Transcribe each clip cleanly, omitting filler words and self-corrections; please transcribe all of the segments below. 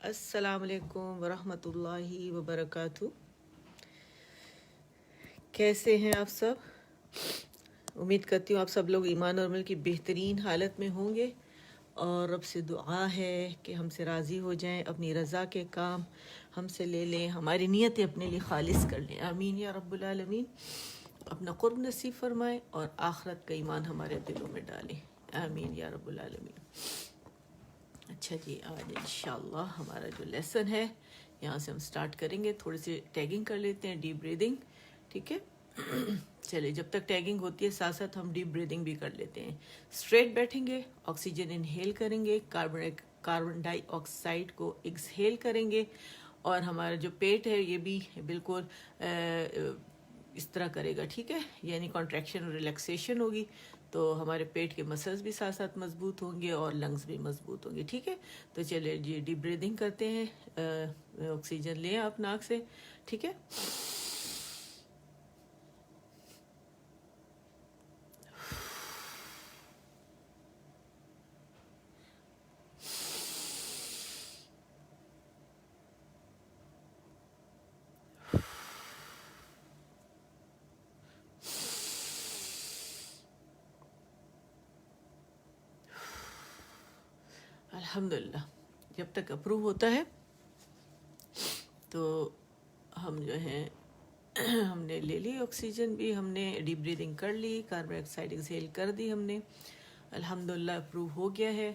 السلام علیکم ورحمۃ اللہ وبرکاتہ. کیسے ہیں آپ سب؟ امید کرتی ہوں آپ سب لوگ ایمان اور عمل کی بہترین حالت میں ہوں گے، اور رب سے دعا ہے کہ ہم سے راضی ہو جائیں، اپنی رضا کے کام ہم سے لے لیں، ہماری نیتیں اپنے لیے خالص کر لیں. آمین یا رب العالمین. اپنا قرب نصیب فرمائیں اور آخرت کا ایمان ہمارے دلوں میں ڈالیں. آمین یا رب العالمین. اچھا جی، آج انشاءاللہ ہمارا جو لیسن ہے یہاں سے ہم سٹارٹ کریں گے. تھوڑی سی ٹیگنگ کر لیتے ہیں، ڈیپ بریدنگ. ٹھیک ہے، چلے جب تک ٹیگنگ ہوتی ہے ساتھ ساتھ ہم ڈیپ بریدنگ بھی کر لیتے ہیں. اسٹریٹ بیٹھیں گے، آکسیجن انہیل کریں گے، کاربن ڈائی آکسائڈ کو ایکسہیل کریں گے، اور ہمارا جو پیٹ ہے یہ بھی بالکل اس طرح کرے گا. ٹھیک ہے، یعنی کانٹریکشن اور ریلیکسیشن ہوگی، تو ہمارے پیٹ کے مسلز بھی ساتھ ساتھ مضبوط ہوں گے اور لنگز بھی مضبوط ہوں گے. ٹھیک ہے، تو چلے جی ڈیپ بریدنگ کرتے ہیں. آکسیجن لیں آپ ناک سے. ٹھیک ہے، الحمدللہ. جب تک اپروو ہوتا ہے تو ہم جو ہیں ہم نے لے لی آکسیجن بھی، ہم نے ڈیپ بریدنگ کر لی، کاربن ڈائی آکسائڈ ایکسہیل کر دی ہم نے. الحمدللہ اپروو ہو گیا ہے،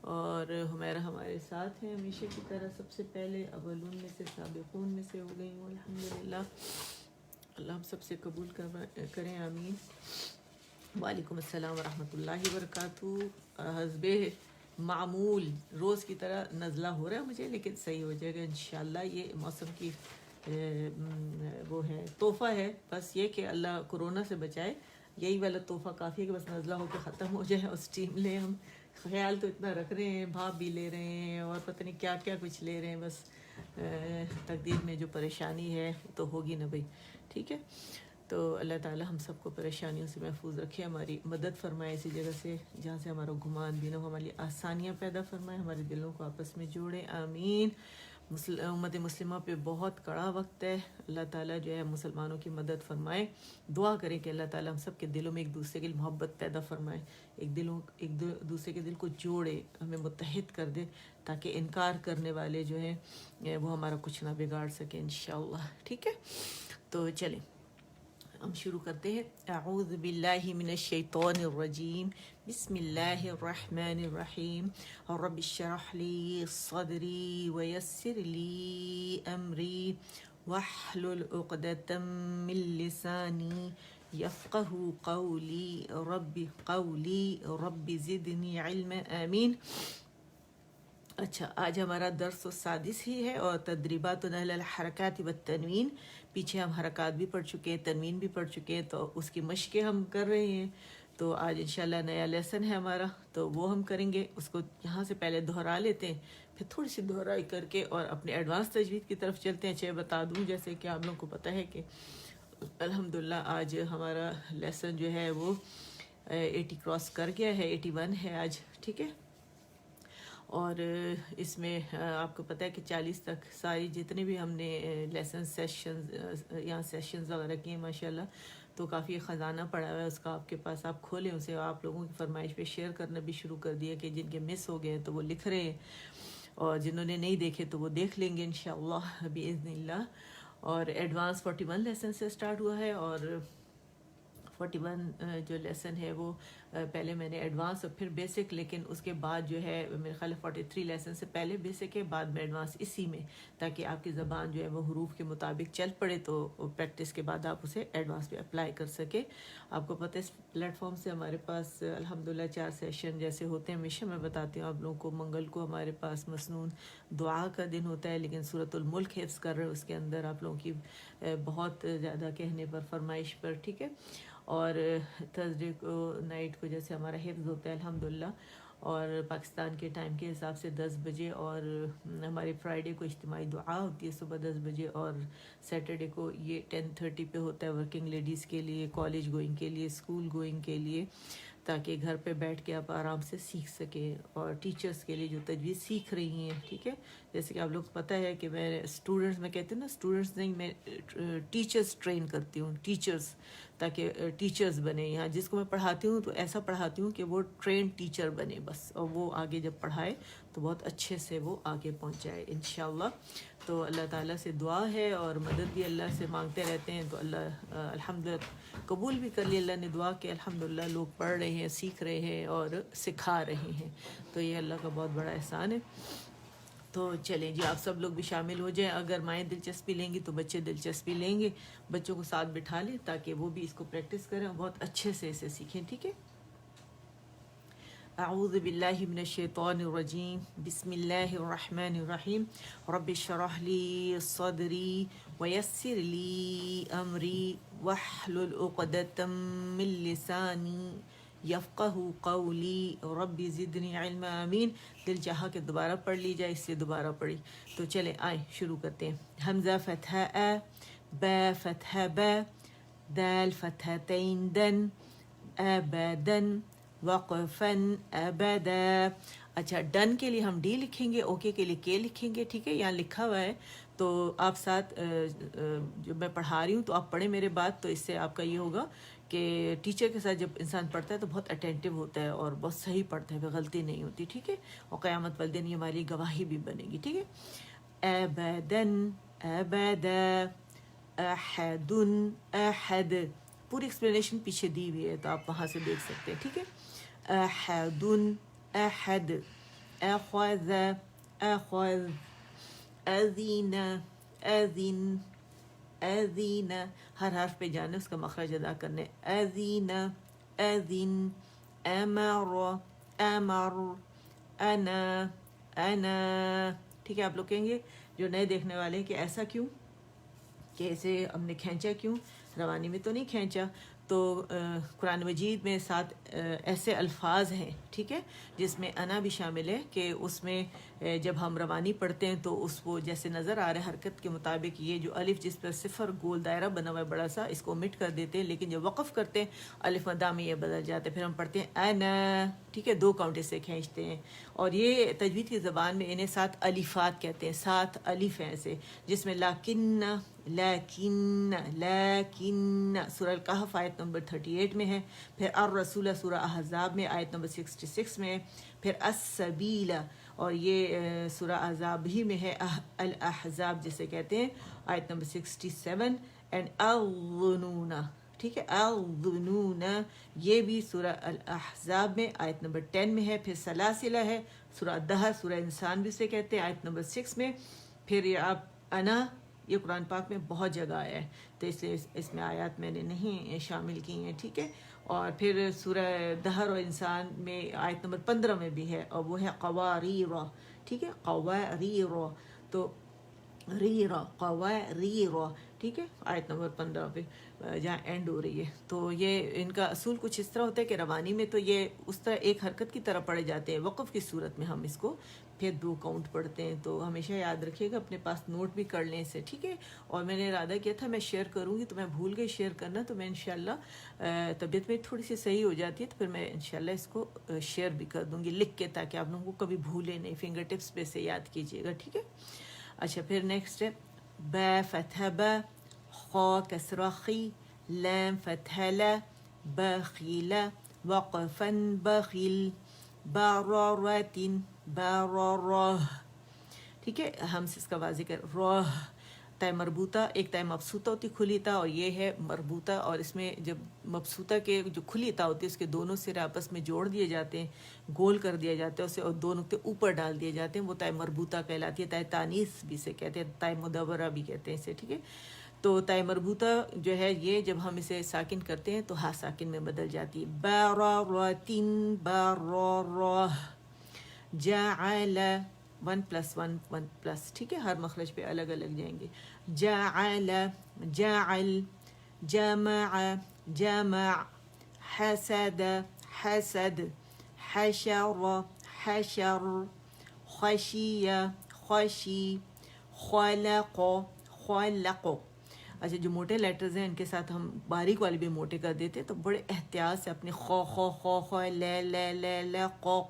اور ہمیرا ہمارے ساتھ ہیں ہمیشہ کی طرح. سب سے پہلے اولون میں سے سابقون میں سے ہو گئی ہوں. الحمدللہ، اللہ ہم سب سے قبول کریں. آمین. وعلیکم السلام ورحمۃ اللہ وبرکاتہ. حسب معمول روز کی طرح نزلہ ہو رہا ہے مجھے، لیکن صحیح ہو جائے گا انشاءاللہ. یہ موسم کی وہ ہے، تحفہ ہے. بس یہ کہ اللہ کورونا سے بچائے، یہی والا تحفہ کافی ہے کہ بس نزلہ ہو کے ختم ہو جائے اور اسٹیم لیں. ہم خیال تو اتنا رکھ رہے ہیں، بھاپ بھی لے رہے ہیں اور پتہ نہیں کیا کیا کچھ لے رہے ہیں. بس تقدیر میں جو پریشانی ہے تو ہوگی نا بھائی. ٹھیک ہے، تو اللہ تعالی ہم سب کو پریشانیوں سے محفوظ رکھے، ہماری مدد فرمائے ایسی جگہ سے جہاں سے ہمارا گمان بھی نہ ہو، ہمارے لیے آسانیاں پیدا فرمائے، ہمارے دلوں کو آپس میں جوڑے. آمین. امت مسلمہ پہ بہت کڑا وقت ہے. اللہ تعالیٰ جو ہے مسلمانوں کی مدد فرمائے. دعا کریں کہ اللہ تعالیٰ ہم سب کے دلوں میں ایک دوسرے کے لیے محبت پیدا فرمائے، ایک دوسرے کے دل کو جوڑے، ہمیں متحد کر دے، تاکہ انکار کرنے والے جو ہیں وہ ہمارا کچھ نہ بگاڑ سکیں انشاءاللہ. ٹھیک ہے، تو چلیں ہم شروع کرتے ہیں. اعوذ باللہ من الشیطان الرجیم. بسم اللہ الرحمن الرحیم. رب اشرح لی صدری ویسر لی امری واحلل عقدۃ من لسانی یفقہ قولی. رب زدنی علما. آمین. اچھا، آج ہمارا درس السادس ہی ہے، اور تدریبات علی الحرکات والتنوین. پیچھے ہم حرکات بھی پڑھ چکے ہیں، تنوین بھی پڑھ چکے ہیں، تو اس کی مشقیں ہم کر رہے ہیں. تو آج انشاءاللہ نیا لیسن ہے ہمارا، تو وہ ہم کریں گے. اس کو یہاں سے پہلے دہرا لیتے ہیں، پھر تھوڑی سی دہرائی کر کے اور اپنے ایڈوانس تجوید کی طرف چلتے ہیں. چاہے بتا دوں جیسے کہ آپ لوگوں کو پتہ ہے کہ الحمدللہ آج ہمارا لیسن جو ہے وہ 80 کراس کر گیا ہے، 81 ہے آج. ٹھیک ہے، اور اس میں آپ کو پتہ ہے کہ 40 تک ساری جتنے بھی ہم نے لیسن سیشنز یہاں سیشنز وغیرہ کیے ماشاءاللہ، تو کافی خزانہ پڑا ہوا ہے اس کا آپ کے پاس. آپ کھولیں اسے، آپ لوگوں کی فرمائش پہ شیئر کرنا بھی شروع کر دیا کہ جن کے مس ہو گئے تو وہ لکھ رہے ہیں، اور جنہوں نے نہیں دیکھے تو وہ دیکھ لیں گے انشاءاللہ باذن اللہ. اور ایڈوانس 41 لیسن سے سٹارٹ ہوا ہے، اور 41 جو لیسن ہے وہ پہلے میں نے ایڈوانس اور پھر بیسک، لیکن اس کے بعد جو ہے میرے خیال 43 لیسن سے پہلے بیسک ہے، بعد میں ایڈوانس اسی میں، تاکہ آپ کی زبان جو ہے وہ حروف کے مطابق چل پڑے، تو پریکٹس کے بعد آپ اسے ایڈوانس پہ اپلائی کر سکے. آپ کو پتہ ہے اس پلیٹ فارم سے ہمارے پاس الحمدللہ 4 سیشن جیسے ہوتے ہیں. ہمیشہ میں بتاتی ہوں آپ لوگوں کو، منگل کو ہمارے پاس مسنون دعا کا دن ہوتا ہے، لیکن سورۃ الملک حفظ کر رہے ہیں اس کے اندر آپ لوگوں کی بہت زیادہ کہنے پر، فرمائش پر. ٹھیک ہے، اور تھرسڈے کو نائٹ کو جیسے ہمارا حفظ ہوتا ہے الحمدللہ، اور پاکستان کے ٹائم کے حساب سے 10 بجے، اور ہمارے فرائیڈے کو اجتماعی دعا ہوتی ہے صبح 10 بجے، اور سیٹرڈے کو یہ 10:30 پہ ہوتا ہے ورکنگ لیڈیز کے لیے، کالج گوئنگ کے لیے، اسکول گوئنگ کے لیے. تاکہ گھر پہ بیٹھ کے آپ آرام سے سیکھ سکیں. اور ٹیچرس کے لیے جو تجویز سیکھ رہی ہیں, ٹھیک ہے, جیسے کہ آپ لوگ پتہ ہے کہ میں اسٹوڈنٹس, میں کہتی ہوں نا اسٹوڈنٹس نہیں, میں ٹیچرس ٹرین کرتی ہوں, ٹیچرس, تاکہ ٹیچرز بنے. یہاں جس کو میں پڑھاتی ہوں تو ایسا پڑھاتی ہوں کہ وہ ٹرین ٹیچر بنے بس, اور وہ آگے جب پڑھائے تو بہت اچھے سے وہ آگے پہنچ جائے انشاءاللہ. تو اللہ تعالیٰ سے دعا ہے اور مدد بھی اللہ سے مانگتے رہتے ہیں, تو اللہ الحمدللہ قبول بھی کر لی اللہ نے دعا کہ الحمدللہ لوگ پڑھ رہے ہیں, سیکھ رہے ہیں اور سکھا رہے ہیں. تو یہ اللہ کا بہت بڑا احسان ہے. تو چلیں جی, آپ سب لوگ بھی شامل ہو جائیں. اگر مائیں دلچسپی لیں گی تو بچے دلچسپی لیں گے. بچوں کو ساتھ بٹھا لیں تاکہ وہ بھی اس کو پریکٹس کریں اور بہت اچھے سے اسے سیکھیں, ٹھیک ہے. اعوذ باللہ من الشیطان الرجیم, بسم اللہ الرحمن الرحیم. رب اشرح لی صدری ویسر لی امری واحلل عقدۃ من لسانی یفقہ قولی رب زدنی علما. آمین. دل چاہا کہ دوبارہ پڑھ لی جائے, اس سے دوبارہ پڑھی. تو چلیں آئیں شروع کرتے ہیں. حمزہ فتحہ ا, با فتحہ با, دال فتحتین دن, ابدن, وقفن ابدا. اچھا, ڈن کے لیے ہم ڈی لکھیں گے, اوکے کے لیے کے لکھیں گے, ٹھیک ہے. یہاں لکھا ہوا ہے تو آپ ساتھ جو میں پڑھا رہی ہوں تو آپ پڑھیں میرے بات, تو اس سے آپ کا یہ ہوگا کہ ٹیچر کے ساتھ جب انسان پڑھتا ہے تو بہت اٹینٹو ہوتا ہے اور بہت صحیح پڑھتا ہے, پھر غلطی نہیں ہوتی, ٹھیک ہے. اور قیامت والے دن یہ ہماری گواہی بھی بنے گی, ٹھیک ہے. ابدن ابدا, احد احد, پوری ایکسپلینیشن پیچھے دی ہوئی ہے تو آپ وہاں سے دیکھ سکتے ہیں, ٹھیک ہے. احد احد, اخذ اخذ, اذین اذن اذین, ہر حرف پہ جانے اس کا مخرج ادا کرنے. اذین اذن, امر امر, انا انا, ٹھیک ہے. آپ لوگ کہیں گے جو نئے دیکھنے والے ہیں کہ ایسا کیوں, کہ اسے ہم نے کھینچا کیوں, روانی میں تو نہیں کھینچا. تو قرآن مجید میں 7 ایسے الفاظ ہیں, ٹھیک ہے, جس میں انا بھی شامل ہے, کہ اس میں جب ہم روانی پڑھتے ہیں تو اس کو جیسے نظر آ رہا ہے حرکت کے مطابق, یہ جو الف جس پر صفر گول دائرہ بنا ہوا ہے بڑا سا, اس کو مٹ کر دیتے ہیں, لیکن جب وقف کرتے ہیں الف مدہ میں یہ بدل جاتا ہے. پھر ہم پڑھتے ہیں انا, ٹھیک ہے, 2 کاؤنٹ سے کھینچتے ہیں. اور یہ تجوید کی زبان میں انہیں 7 الفات کہتے ہیں, 7 الف ہیں ایسے, جس میں لیکن لیکن لیکن سورہ الکہف آیت نمبر 38 میں ہے, پھر الرسول سورہ احزاب میں آیت نمبر 66 میں ہے, پھر السبیل, اور یہ سورہ احزاب ہی میں ہے, الاحزاب جسے کہتے ہیں, آیت نمبر 67, اینڈ الظنون, ٹھیک ہے, الظنون, یہ بھی سورہ الاحزاب میں آیت نمبر 10 میں ہے. پھر سلاسلہ ہے, سورہ دہر, سورہ انسان بھی اسے کہتے ہیں, آیت نمبر 6 میں. پھر یہ آپ انا, یہ قرآن پاک میں بہت جگہ آیا ہے تو اس لیے اس میں آیات میں نے نہیں شامل کی ہیں, ٹھیک ہے. اور پھر سورہ دہر اور انسان میں آیت نمبر 15 میں بھی ہے, اور وہ ہے قواریر, ٹھیک ہے, قواریر, تو ریرا قواریر, ٹھیک ہے, آیت نمبر 15 پہ جہاں اینڈ ہو رہی ہے. تو یہ ان کا اصول کچھ اس طرح ہوتا ہے کہ روانی میں تو یہ اس طرح ایک حرکت کی طرح پڑھے جاتے ہیں, وقف کی صورت میں ہم اس کو پھر 2 کاؤنٹ پڑھتے ہیں. تو ہمیشہ یاد رکھیے گا, اپنے پاس نوٹ بھی کر لیں اسے, ٹھیک ہے. اور میں نے ارادہ کیا تھا میں شیئر کروں گی تو میں بھول گئی شیئر کرنا, تو میں انشاءاللہ طبیعت میں تھوڑی سی صحیح ہو جاتی ہے تو پھر میں انشاءاللہ اس کو شیئر بھی کر دوں گی لکھ کے, تاکہ آپ لوگوں کو کبھی بھولے نہیں, فنگر ٹپس پہ سے یاد کیجیے گا, ٹھیک ہے. اچھا, پھر نیکسٹ ہے با فتح با, خا کسرہ خی, لام فتح لا, بخیل, وقفن بخیل, بارارات بارارہ, ٹھیک ہے. ہم سے اس کا واضح کر, راہ, تائے مربوطہ, ایک تائے مبسوطہ ہوتی کھلی تا, اور یہ ہے مربوطہ, اور اس میں جب مبسوطہ کے جو کھلی تا ہوتی ہے اس کے دونوں سرے آپس میں جوڑ دیے جاتے ہیں, گول کر دیا جاتا ہے اسے, اور 2 نقطے اوپر ڈال دیے جاتے ہیں, وہ تائے مربوطہ کہلاتی ہے. تائے تانیث بھی سے کہتے ہیں, تائے مدورہ بھی کہتے ہیں اسے, ٹھیک ہے. تو تائے مربوطہ جو ہے یہ جب ہم اسے ساکن کرتے ہیں تو ہا ساکن میں بدل جاتی ہے. باراراتن بارارہ, جعل, 1+1 1+, ٹھیک ہے, ہر مخرج پہ الگ الگ جائیں گے. جعل جعل, جمع جمع, حسد حسد, حشر حشر, خشی خشی, خلق خلق. اچھا جو موٹے لیٹرز ہیں ان کے ساتھ ہم باریک والے بھی موٹے کر دیتے ہیں، تو بڑے احتیاط سے اپنے خو خو خو خو لے قو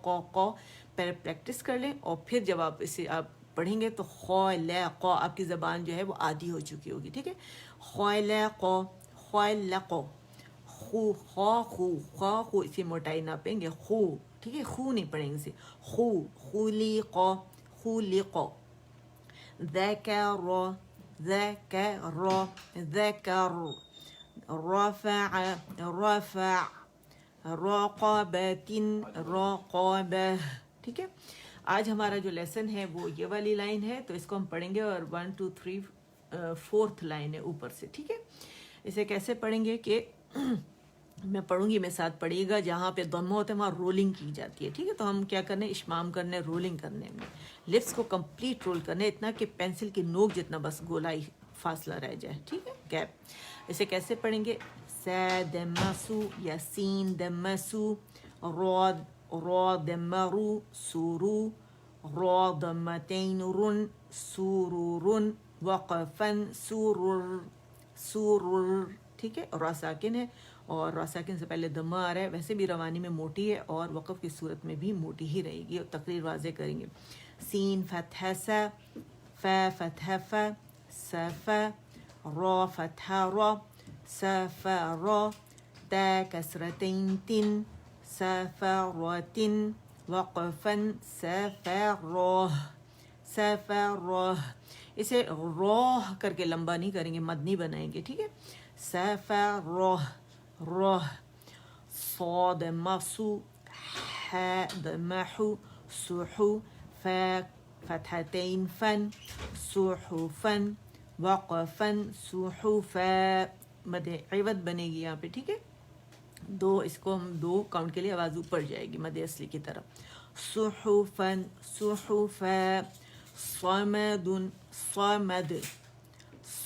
پہلے پریکٹس کر لیں، اور پھر جب آپ اسے آپ پڑھیں گے تو خو لے قو آپ کی زبان جو ہے وہ عادی ہو چکی ہوگی. ٹھیک ہے، خو لے قو، خو لے قو، خو خو اسی موٹائی ناپیں گے، خو. ٹھیک ہے، خو نہیں پڑھیں گے اسے، خولی قو، خولی قو. ذكر ذكر رفع رقبة. ٹھیک ہے، آج ہمارا جو لیسن ہے وہ یہ والی لائن ہے، تو اس کو ہم پڑھیں گے، اور 1 2 3 4 لائن ہے اوپر سے. ٹھیک ہے، اسے کیسے پڑھیں گے کہ میں پڑھوں گی، میں ساتھ پڑھیے گا. جہاں پہ ضمہ ہوتا ہے وہاں رولنگ کی جاتی ہے. ٹھیک ہے، تو ہم کیا کرنے، اشمام کرنے، رولنگ کرنے میں لپس کو کمپلیٹ رول کرنے، اتنا کہ پینسل کی نوک جتنا بس گولائی فاصلہ رہ جائے. ٹھیک ہے، گیپ. اسے کیسے پڑھیں گے، دمسو یا سین دمسو، را دمرو سورو، را دمتین رن سورورن، وقفن سورر. ٹھیک ہے، را ساکن ہے، اور را ساکن سے پہلے دمہ آ رہا ہے. ویسے بھی روانی میں موٹی ہے اور وقف کی صورت میں بھی موٹی ہی رہے گی، اور تقریر واضح کریں گے. سین فتح سا، فا فتح فا، سف، را فتح را، سف را، تا کسرتین تن، سفرتن، وقفن سفراہ سفراہ. اسے روح کر کے لمبا نہیں کریں گے، مد نہیں بنائیں گے. ٹھیک ہے، سفراہ روح. صاد مصو، حا دمحو، سحو، فا فتحتین فن، سحفن، وقفن صحفا. مد عوض بنے گی یہاں پہ. ٹھیک ہے، دو، اس کو ہم 2 کاؤنٹ کے لیے آواز اوپر جائے گی مد اصلی کی طرف. صحفن صحفا. صمد صمد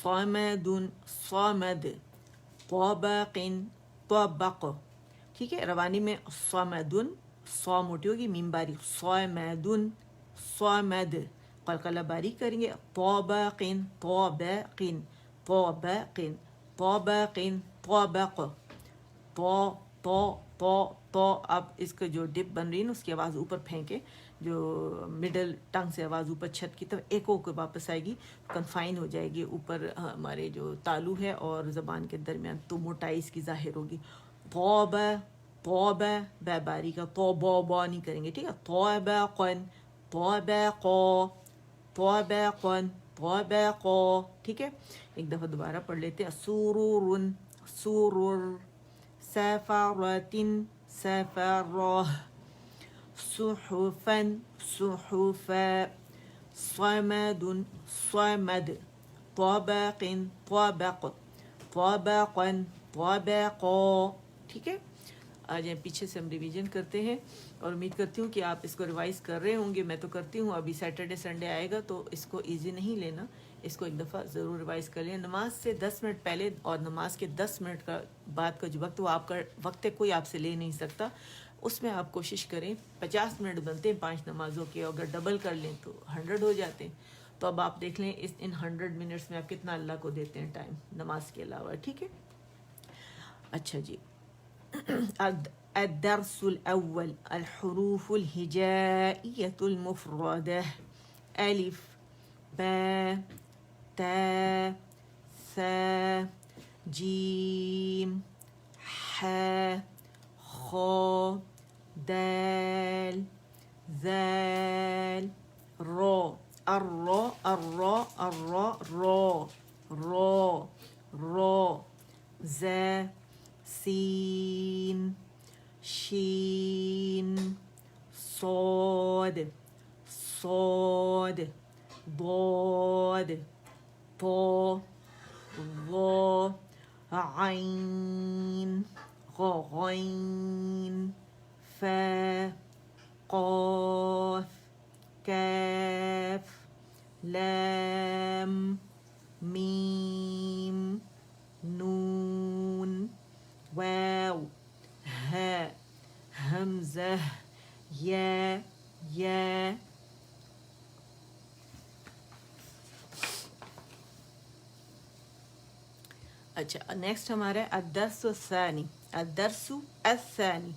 صمد صمد. طبق طبق. ٹھیک ہے، روانی میں صمدن، صا موٹی ہوگی، میم باریک، صمدن صمد. قلقلہ باریک کریں گے، طبق طبق طبق طبق طبق. تو اب اس کا جو ڈپ بن رہی ہے نا اس کی آواز اوپر پھینکے، جو مڈل ٹنگ سے آواز اوپر چھت کی طرف ایکو کو واپس آئے گی، کنفائن ہو جائے گی اوپر ہمارے جو تالو ہے اور زبان کے درمیان، تو موٹائی اس کی ظاہر ہوگی. توبہ توبہ، بے باری کا تو با نہیں کریں گے. ٹھیک ہے، توبقن توبقو توبقن توبقو. ٹھیک ہے، ایک دفعہ دوبارہ پڑھ لیتے ہیں. سورورن سورر، سفرتن سفراہ، صحفن صحفا، صمد صمد، طبق طبق، طبقن طبقو. ٹھیک ہے، آج پیچھے سے ہم ریویژن کرتے ہیں، اور امید کرتی ہوں کہ آپ اس کو ریوائز کر رہے ہوں گے. میں تو کرتی ہوں. ابھی سیٹرڈے سنڈے آئے گا تو اس کو ایزی نہیں لینا، اس کو ایک دفعہ ضرور ریوائز کر لیں. نماز سے 10 منٹ پہلے اور نماز کے 10 منٹ کا بعد کا جو وقت، وہ آپ کا وقت ہے، کوئی آپ سے لے نہیں سکتا. اس میں آپ کوشش کریں. 50 منٹ بنتے ہیں 5 نمازوں کے، اگر ڈبل کر لیں تو 100 ہو جاتے ہیں. تو اب آپ دیکھ لیں ان 100 منٹس میں آپ کتنا اللہ کو دیتے ہیں ٹائم نماز کے علاوہ. ٹھیک ہے، اچھا جی. الدرس الأول الحروف الهجائية المفردة. ألف با تا ثا جيم حا خا دال ذال را. الرا الرا الرا را را را. ذا سين شين صاد صاد ضاد طا ظا عين غين فا قاف كاف لام ميم نون واو ها همزة یا. اچھا نیکسٹ ہمارا ہے الدرس الثانی، الدرس الثانی،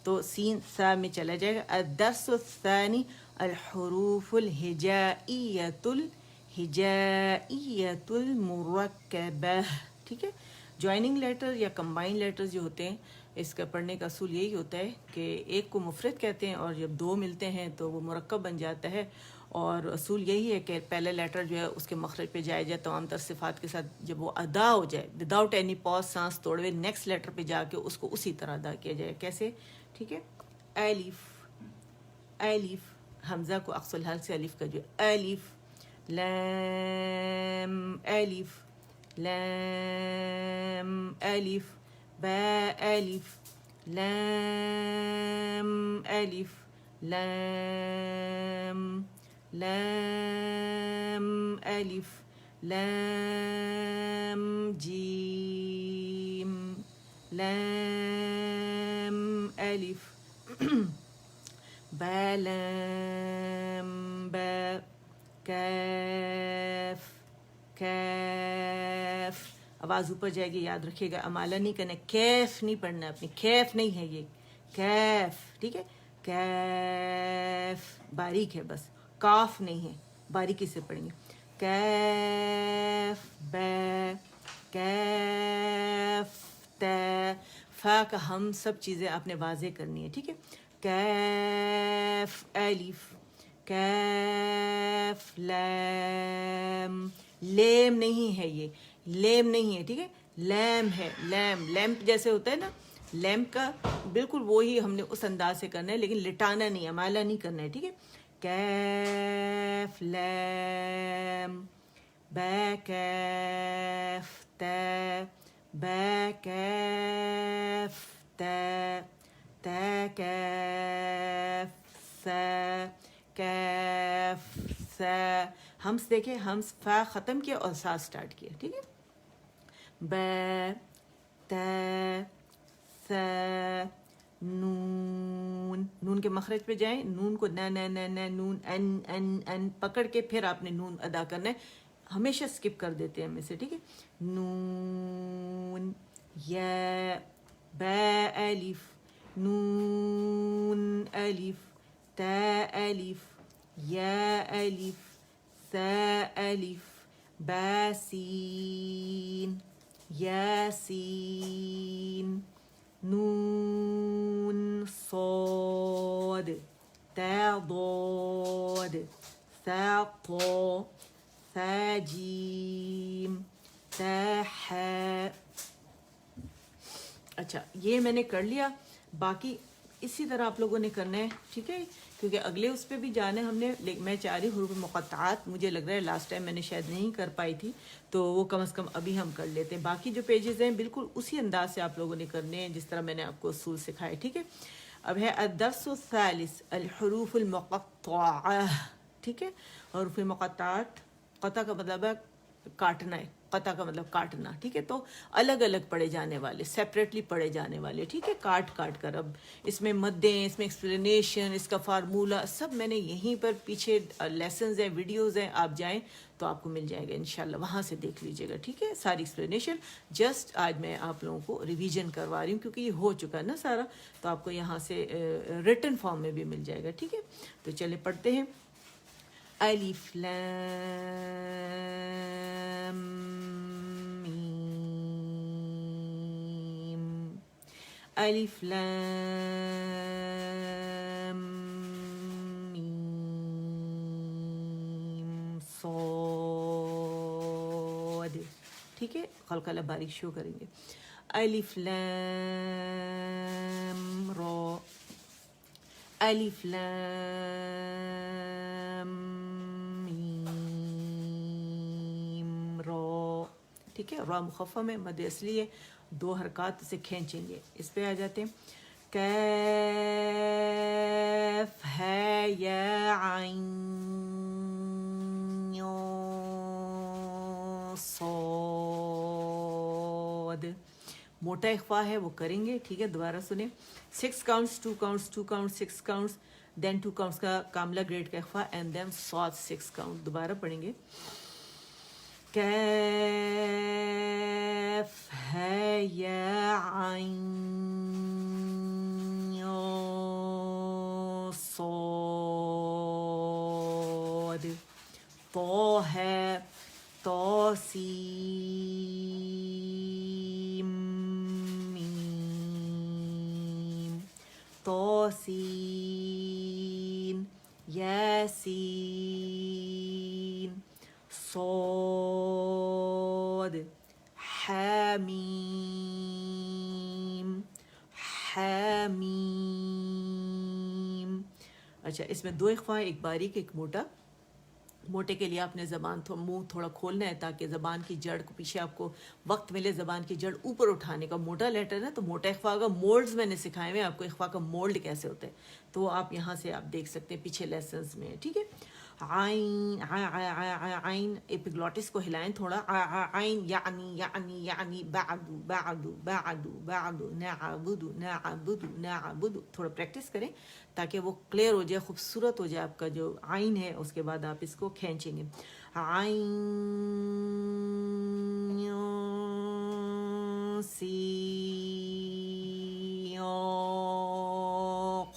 تو سین سا میں چلا جائے گا. الدرس الثانی الحروف الہجائیۃ الہجائیۃ المرکبہ. ٹھیک ہے، جوائننگ لیٹر یا کمبائن لیٹر جو ہوتے ہیں اس کا پڑھنے کا اصول یہی ہوتا ہے کہ ایک کو مفرد کہتے ہیں اور جب دو ملتے ہیں تو وہ مرکب بن جاتا ہے. اور اصول یہی ہے کہ پہلا لیٹر جو ہے اس کے مخرج پہ جائے جائے تمام تر صفات کے ساتھ، جب وہ ادا ہو جائے وداؤٹ اینی پاز سانس توڑے ہوئے نیکسٹ لیٹر پہ جا کے اس کو اسی طرح ادا کیا جائے. کیسے؟ ٹھیک ہے، الف، الف حمزہ کو اقص الحلق سے الف کا جو الف، لام الف، لام الف، با الف، لام الف، لام، لام الف، لام جیم، لام الف، با لام با، کیف، کیف آواز اوپر جائے گی، یاد رکھیے گا امالہ نہیں کرنا، کیف نہیں پڑھنا اپنی، کیف نہیں ہے یہ، کیف. ٹھیک ہے، کیف باریک ہے بس، کاف نہیں ہے، باریکی سے پڑھیں گے. کیف با، کیف تا، فا کا ہم سب چیزیں آپ نے واضح کرنی ہے. ٹھیک ہے، کیف الف، کیف لام، لیم نہیں ہے یہ، لیم نہیں ہے. ٹھیک ہے، لیم ہے، لیم، لیمپ جیسے ہوتا ہے نا، لیمپ کا بالکل وہی ہم نے اس انداز سے کرنا ہے لیکن لٹانا نہیں ہے، امالہ نہیں کرنا ہے. ٹھیک ہے، کیف لام، با کیف تا، با کیف تا، تا کیف سا، کیف سا. ہمس دیکھیں، ہمس فا ختم کیا اور سا سٹارٹ کیا. ٹھیک ہے، با، تا، سا، نون، نون کے مخرج پہ جائیں، نون کو نا نا نا نا، نون ان پکڑ کے پھر آپ نے نون ادا کرنا ہے. ہمیشہ سکپ کر دیتے ہیں ہم اسے. ٹھیک ہے، نون، یا، با الف، نون الف، تا الف، یا الف، سا الف، با سین، یا سین، نون صاد، تا ضاد، ثا طا، ثا جیم، تا حا. اچھا یہ میں نے کر لیا، باقی اسی طرح آپ لوگوں نے کرنا ہے. ٹھیک ہے، کیونکہ اگلے اس پہ بھی جانا ہے ہم نے. میں چاہ رہی حروف مقطعات، مجھے لگ رہا ہے لاسٹ ٹائم میں نے شاید نہیں کر پائی تھی تو وہ کم از کم ابھی ہم کر لیتے ہیں. باقی جو پیجز ہیں بالکل اسی انداز سے آپ لوگوں نے کرنے ہیں جس طرح میں نے آپ کو اصول سکھائے. ٹھیک ہے، اب ہے الدرس الثالث الحروف المقطعہ. ٹھیک ہے، حروف مقطعات، قطع کا مطلب ہے کاٹنا ہے، قطع کا مطلب کاٹنا. ٹھیک ہے، تو الگ الگ پڑھے جانے والے، سیپریٹلی پڑھے جانے والے. ٹھیک ہے، کاٹ کاٹ کر. اب اس میں مدیں، اس میں ایکسپلینیشن، اس کا فارمولہ سب میں نے یہیں پر پیچھے لیسنز ہیں، ویڈیوز ہیں، آپ جائیں تو آپ کو مل جائے گا انشاءاللہ، وہاں سے دیکھ لیجیے گا. ٹھیک ہے، ساری ایکسپلینیشن. جسٹ آج میں آپ لوگوں کو ریویژن کروا رہی ہوں کیونکہ یہ ہو چکا ہے نا سارا، تو آپ کو یہاں سے ریٹن فارم میں بھی مل جائے گا. ٹھیک ہے، تو چلے پڑھتے ہیں. الف لام میم، الف لام میم صاد. ٹھیک ہے، قلقلہ باریک شو کریں گے. الف لام را، الف لام میم را. ٹھیک ہے، را مخفف ہے، مد اصلی ہے، 2 حرکات سے کھینچیں گے. اس پہ آ جاتے ہیں. کیف ہے یا عین صاد. موٹا اخفا ہے وہ کریں گے. ٹھیک ہے، دوبارہ سنیں. 6 counts 2 counts 2 counts 6 counts دین 2 counts کا کاملہ گریڈ کا اخفا اینڈ دین صاد 6 count. دوبارہ پڑھیں گے. کیف ہے یا عین صاد. تو ہے تو سین میم. تو سین یاسین صاد حامیم حامیم. اچھا اس میں دو اخفا، ایک باریک ایک موٹا. موٹے کے لیے آپ نے زبان منہ تھوڑا کھولنا ہے تاکہ زبان کی جڑ کو پیچھے آپ کو وقت ملے زبان کی جڑ اوپر اٹھانے کا. موٹا لیٹر ہے تو موٹا اخفا کا مولڈز میں نے سکھائے ہوئے آپ کو، اخفا کا مولڈ کیسے ہوتا ہے تو آپ یہاں سے آپ دیکھ سکتے ہیں پیچھے لیسنز میں. ٹھیک ہے. عین عین ایپیگلوٹس کو ہلائیں تھوڑا. عین یعنی یعنی یعنی بعد بعد بعد بعد نعبد نعبد نعبد. تھوڑا پریکٹس کریں تاکہ وہ کلیئر ہو جائے، خوبصورت ہو جائے آپ کا جو عین ہے. اس کے بعد آپ اس کو کھینچیں گے. عین سین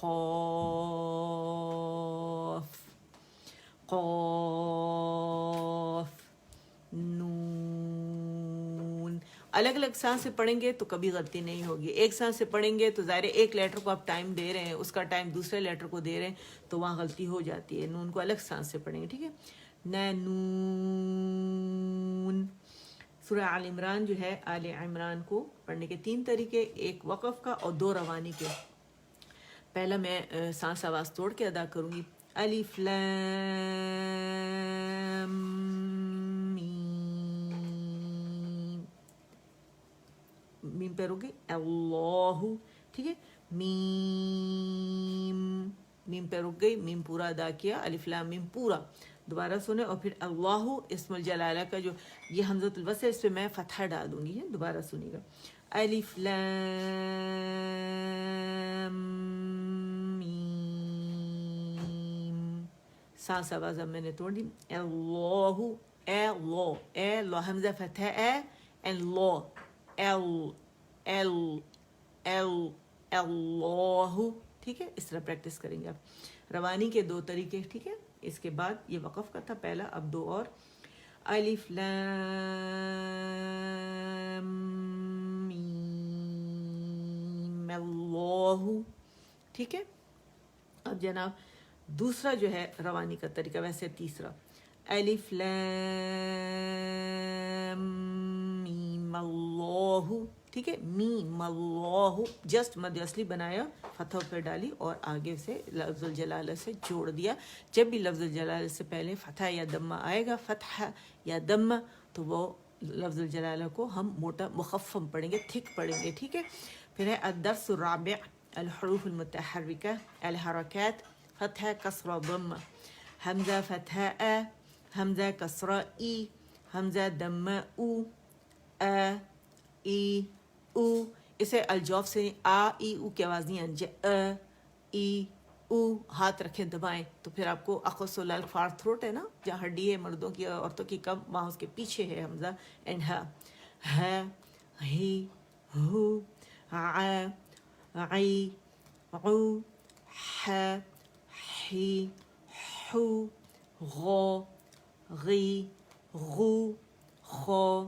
قاف قاف نون. الگ الگ سانس سے پڑھیں گے تو کبھی غلطی نہیں ہوگی. ایک سانس سے پڑھیں گے تو ظاہر ایک لیٹر کو آپ ٹائم دے رہے ہیں، اس کا ٹائم دوسرے لیٹر کو دے رہے ہیں تو وہاں غلطی ہو جاتی ہے. نون کو الگ سانس سے پڑھیں گے. ٹھیک ہے. نون. سورہ آل عمران جو ہے، آل عمران کو پڑھنے کے 3 طریقے، ایک وقف کا اور 2 روانی کے. پہلا میں سانس آواز توڑ کے ادا کروں گی. الف لام میم. میم پہ رکے اللہ. ٹھیک ہے. میم میم پہ رک گئی، میم پورا ادا کیا. الف لام میم پورا دوبارہ سنیں. اور پھر اللہ اسم الجلالہ کا جو یہ حمزۃ الوصل اس پہ میں فتحہ ڈال دوں گی. دوبارہ سنیے گا. الف لام میم. سانس آواز اب میں نے توڑ دی. اللہ اے لو اے لو حمزہ فتحہ اے اینڈ لو ایل ایل ایل اللہ. ٹھیک ہے. اس طرح پریکٹس کریں گے آپ. روانی کے 2 طریقے. ٹھیک ہے. اس کے بعد یہ وقف کا تھا پہلا، اب 2 اور. الف لام میم اللہ. ٹھیک ہے. اب جناب دوسرا جو ہے روانی کا طریقہ، ویسے تیسرا. الف لام میم اللہ. ٹھیک ہے. میم اللہ جسٹ مد اصلی بنایا، فتح پہ ڈالی اور آگے سے لفظ الجلالہ سے جوڑ دیا. جب بھی لفظ الجلالہ سے پہلے فتح یا دمہ آئے گا، فتح یا دمہ، تو وہ لفظ الجلالہ کو ہم موٹا مخفم پڑھیں گے، تھک پڑھیں گے. ٹھیک ہے. پھر ہے الدرس الرابع الحروف المتحرکہ الحرکات فتح کسرہ ضمہ. حمزہ فتح ا، حمزہ کسرہ ای، حمزہ دمہ او، ا ای او. اسے الجوف سے آ ای او کی آواز نہیں آنی چاہیے. ا ای او ہاتھ رکھیں دبائیں تو پھر آپ کو اخص الفار تھروٹ ہے نا، جہاں ہڈی ہے مردوں کی عورتوں کی کم، وہاں اس کے پیچھے ہے حمزہ اینڈ ہا. ہے ہی ہو ع عی عو ح حی حو غو غی غو خو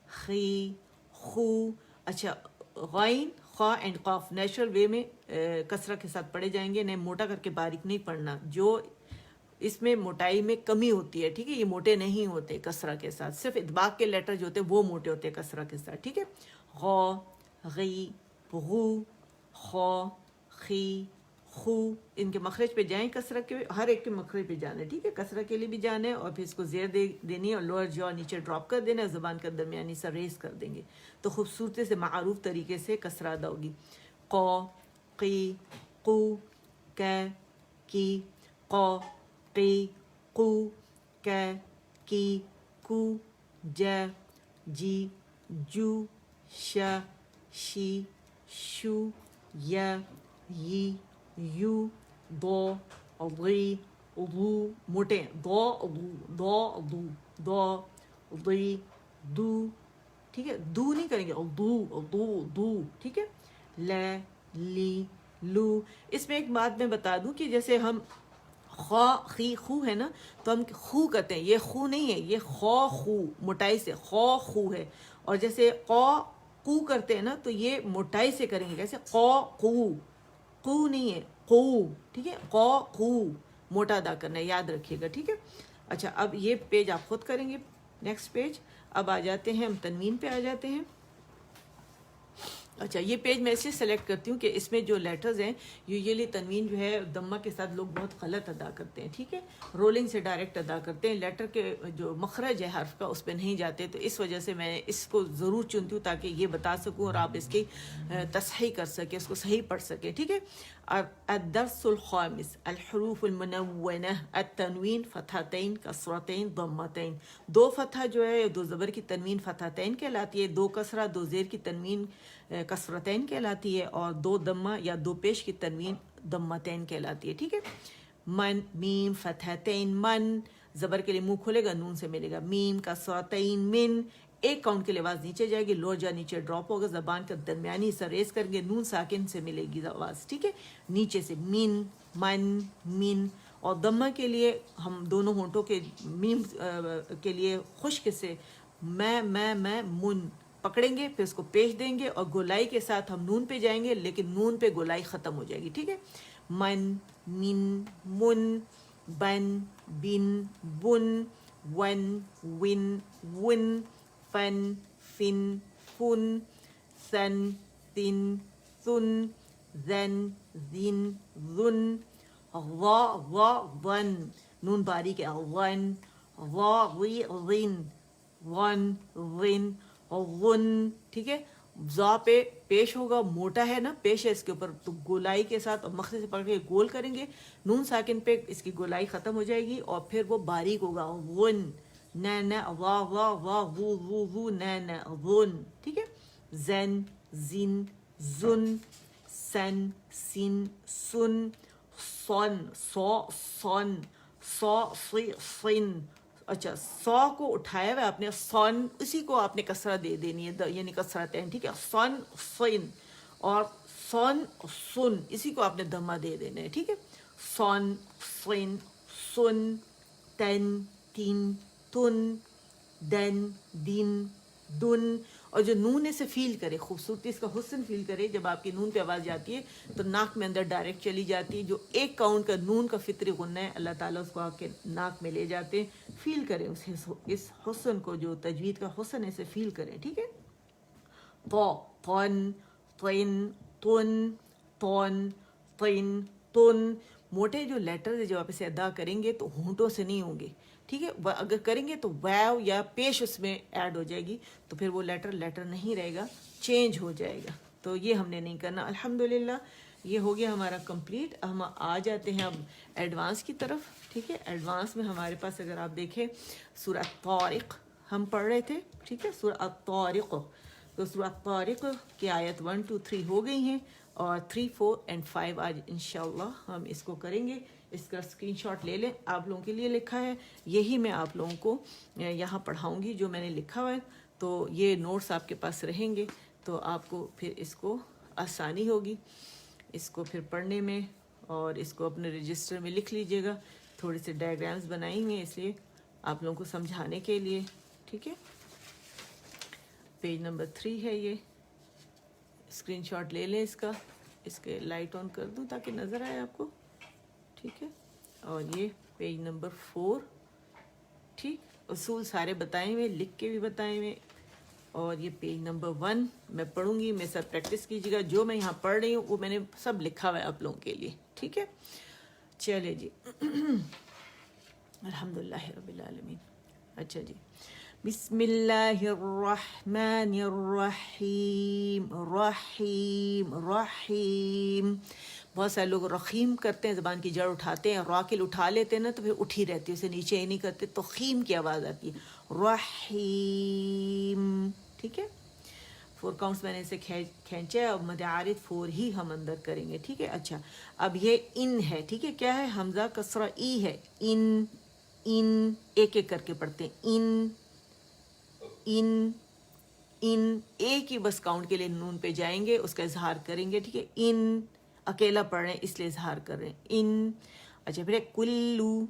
خی خو. اچھا غائن خا اینڈ قاف نیچرل وے میں کسرہ کے ساتھ پڑھے جائیں گے، نہیں موٹا کر کے باریک نہیں پڑھنا. جو اس میں موٹائی میں کمی ہوتی ہے. ٹھیک ہے. یہ موٹے نہیں ہوتے کسرہ کے ساتھ، صرف ادباق کے لیٹر جو ہوتے ہیں وہ موٹے ہوتے ہیں کسرہ کے ساتھ. ٹھیک ہے. غو غی غو خو خی خو. ان کے مخرج پہ جائیں، کسرہ کے ہر ایک کے مخرج پہ جانا ہے. ٹھیک ہے. کسرہ کے لیے بھی جانا ہے اور پھر اس کو زیر دینی ہے اور لوور جو نیچے ڈراپ کر دینا ہے، زبان کا درمیانی سا ریز کر دیں گے تو خوبصورتی سے معروف طریقے سے کسرہ ادا ہوگی. قو قی قو کی کی قو قی قو کی کو جا جی جو شا شی شو یا یی یو دو ضی ضو. موٹے دو ضو دو ضو دو ضی دو ٹھیک ہے, دو نہیں کریں گے, دو دو دو, ٹھیک ہے, ل لی لو. اس میں ایک بات میں بتا دوں کہ جیسے ہم خو خی خو ہے نا, تو ہم خو کرتے ہیں, یہ خو نہیں ہے, یہ خو خو موٹائی سے خو خو ہے. اور جیسے قو کرتے ہیں نا, تو یہ موٹائی سے کریں گے, جیسے قو نہیں ہے, قو, ٹھیک ہے, قو موٹا ادا کرنا ہے, یاد رکھیے گا, ٹھیک ہے. اچھا, اب یہ پیج آپ خود کریں گے. Next page. اب آ جاتے ہیں ہم تنوین پہ آ جاتے ہیں. اچھا, یہ پیج میں اسے سلیکٹ کرتی ہوں کہ اس میں جو لیٹرز ہیں یوزلی تنوین جو ہے دمہ کے ساتھ لوگ بہت غلط ادا کرتے ہیں, ٹھیک ہے, رولنگ سے ڈائریکٹ ادا کرتے ہیں, لیٹر کے جو مخرج ہے حرف کا اس پہ نہیں جاتے. تو اس وجہ سے میں اس کو ضرور چنتی ہوں تاکہ یہ بتا سکوں اور آپ اس کی تصحیح کر سکیں, اس کو صحیح پڑھ سکیں, ٹھیک ہے. الدرس الخامس الحروف المنونہ التنوین فتحتین کسرتین ضمتین. دو فتحہ جو ہے, دو زبر کی تنوین فتحتین کہلاتی ہے, دو کسرہ دو زیر کی تنوین کسرتین کہلاتی ہے, اور دو دمہ یا دو پیش کی تنوین ضمتین کہلاتی ہے, ٹھیک ہے. من میم فتحتین من, زبر کے لیے منہ کھلے گا, نون سے ملے گا. میم کسرتین من, ایک کاؤنٹ کے لیے آواز نیچے جائے گی, لوجا نیچے ڈراپ ہوگا, زبان کا درمیانی حصہ ریز کریں گے, نون ساکن سے ملے گی آواز, ٹھیک ہے, نیچے سے. من من من. اور دمہ کے لیے ہم دونوں ہونٹوں کے میم کے لیے خشک سے میں من پکڑیں گے, پھر اس کو پیش دیں گے, اور گولائی کے ساتھ ہم نون پہ جائیں گے, لیکن نون پہ گولائی ختم ہو جائے گی, ٹھیک ہے. من من من, بن بن بن, ون ون ون, فن فن فن, سن تن ثن, زن زن ذن, ظن, نون باریک ہے, ون ظن ون ظن غن, ٹھیک ہے. ذا پہ پیش ہوگا, موٹا ہے نا, پیش ہے اس کے اوپر, تو گولائی کے ساتھ اور مخرج سے پکڑ کے گول کریں گے, نون ساکن پہ اس کی گولائی ختم ہو جائے گی, اور پھر وہ باریک ہوگا, غن نہ وا وا وا وو وو وو نہ غن, ٹھیک ہے. زن زن زن, سن سن سن, سن سن سن. اچھا, سو کو اٹھایا ہوا آپ نے, سن اسی کو آپ نے کسرہ دے دینی ہے, یعنی کسرتین, ٹھیک ہے. سن سن, اور سن سن اسی کو آپ نے دمہ دے دینا ہے, ٹھیک ہے. سن سن سن, تن تین تن, دن دن دن. اور جو نون اسے فیل کرے, خوبصورتی اس کا حسن فیل کرے, جب آپ کی نون پہ آواز جاتی ہے تو ناک میں اندر ڈائریکٹ چلی جاتی ہے. جو ایک کاؤنٹ کا نون کا فطری غنہ ہے, اللہ تعالیٰ اس کو آپ کے ناک میں لے جاتے ہیں. فیل کریں اس حسن کو, جو تجوید کا حسن ہے اسے فیل کریں, ٹھیک ہے. تو تن تن تن تن تن تن. موٹے جو لیٹر ہے, جب آپ اسے ادا کریں گے تو ہونٹوں سے نہیں ہوں گے, ٹھیک ہے. اگر کریں گے تو ویو یا پیش اس میں ایڈ ہو جائے گی, تو پھر وہ لیٹر نہیں رہے گا, چینج ہو جائے گا. تو یہ ہم نے نہیں کرنا. الحمدللہ یہ ہو گیا ہمارا کمپلیٹ. ہم آ جاتے ہیں اب ایڈوانس کی طرف, ٹھیک ہے. ایڈوانس میں ہمارے پاس اگر آپ دیکھیں سورہ طارق ہم پڑھ رہے تھے, ٹھیک ہے, سورہ طارق. تو سورہ طارق کی آیت 1 2 3 ہو گئی ہیں, اور 3 4 and 5 آج انشاءاللہ ہم اس کو کریں گے. اس کا اسکرین شاٹ لے لیں, آپ لوگوں کے لیے لکھا ہے, یہی میں آپ لوگوں کو یہاں پڑھاؤں گی جو میں نے لکھا ہوا ہے. تو یہ نوٹس آپ کے پاس رہیں گے, تو آپ کو پھر اس کو آسانی ہوگی اس کو پھر پڑھنے میں, اور اس کو اپنے رجسٹر میں لکھ لیجئے گا. تھوڑے سے ڈائیگرامز بنائی ہوئے ہیں اس لیے آپ لوگوں کو سمجھانے کے لیے, ٹھیک ہے. پیج نمبر 3 ہے یہ, اسکرین شاٹ لے لیں اس کا. اس کے لائٹ آن کر دوں تاکہ نظر آئے آپ کو, ٹھیک ہے. اور یہ پیج نمبر 4, ٹھیک. اصول سارے بتائے ہوئے, لکھ کے بھی بتائے ہوئے. اور یہ پیج نمبر 1 میں پڑھوں گی, میں سب پریکٹس کیجیے گا. جو میں یہاں پڑھ رہی ہوں وہ میں نے سب لکھا ہوا ہے آپ لوگوں کے لیے, ٹھیک ہے. چلے جی. الحمدللہ رب العالمین. اچھا جی, بسم اللہ الرحمن الرحیم. رحیم رحیم. بہت سارے لوگ رحیم کرتے ہیں, زبان کی جڑ اٹھاتے ہیں, راکل اٹھا لیتے ہیں نا تو پھر اٹھی رہتی ہے, اسے نیچے ہی نہیں کرتے, تو خیم کی آواز آتی ہے. رحیم, ٹھیک ہے. 4 کاؤنٹس میں نے اسے کھینچا, اور مد عارض 4 ہی ہم اندر کریں گے, ٹھیک ہے. اچھا, اب یہ ان ہے, ٹھیک ہے. کیا ہے؟ حمزہ کسرہ ای ہے. ان ان ایک ایک کر کے پڑھتے ہیں. ان ان ان ایک ہی بس کاؤنٹ کے لیے نون پہ جائیں گے, اس کا اظہار کریں گے, ٹھیک ہے. ان اکیلا پڑھ رہے ہیں اس لیے اظہار کر رہے ہیں ان. اچھا پھر کلو,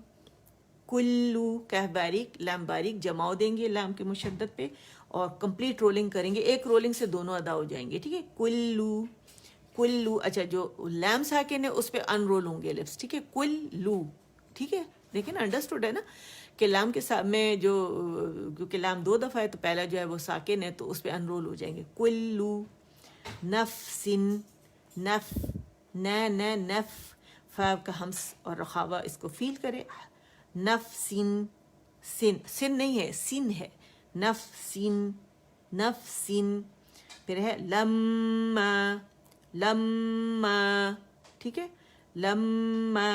کلو کہہ باریک لام باریک جماؤ دیں گے لام کے مشدد پہ اور کمپلیٹ رولنگ کریں گے, ایک رولنگ سے دونوں ادا ہو جائیں گے, ٹھیک ہے. کلو کلو. اچھا جو لام ساکن ہے اس پہ ان رول ہوں گے لپس, ٹھیک ہے. کلو, ٹھیک ہے. دیکھیں نا انڈرسٹوڈ ہے نا کہ لام کے ساتھ میں جو کیونکہ لام دو دفعہ ہے تو پہلا جو ہے وہ ساکن ہے تو اس پہ ان رول ہو جائیں گے. کلو نفسن, نف نہ نف فا کا ہمس اور رخاوہ اس کو فیل کرے. نفسن, سن سن نہیں ہے سن ہے, نفسن نفسن. پھر ہے لما لما, ٹھیک ہے. لما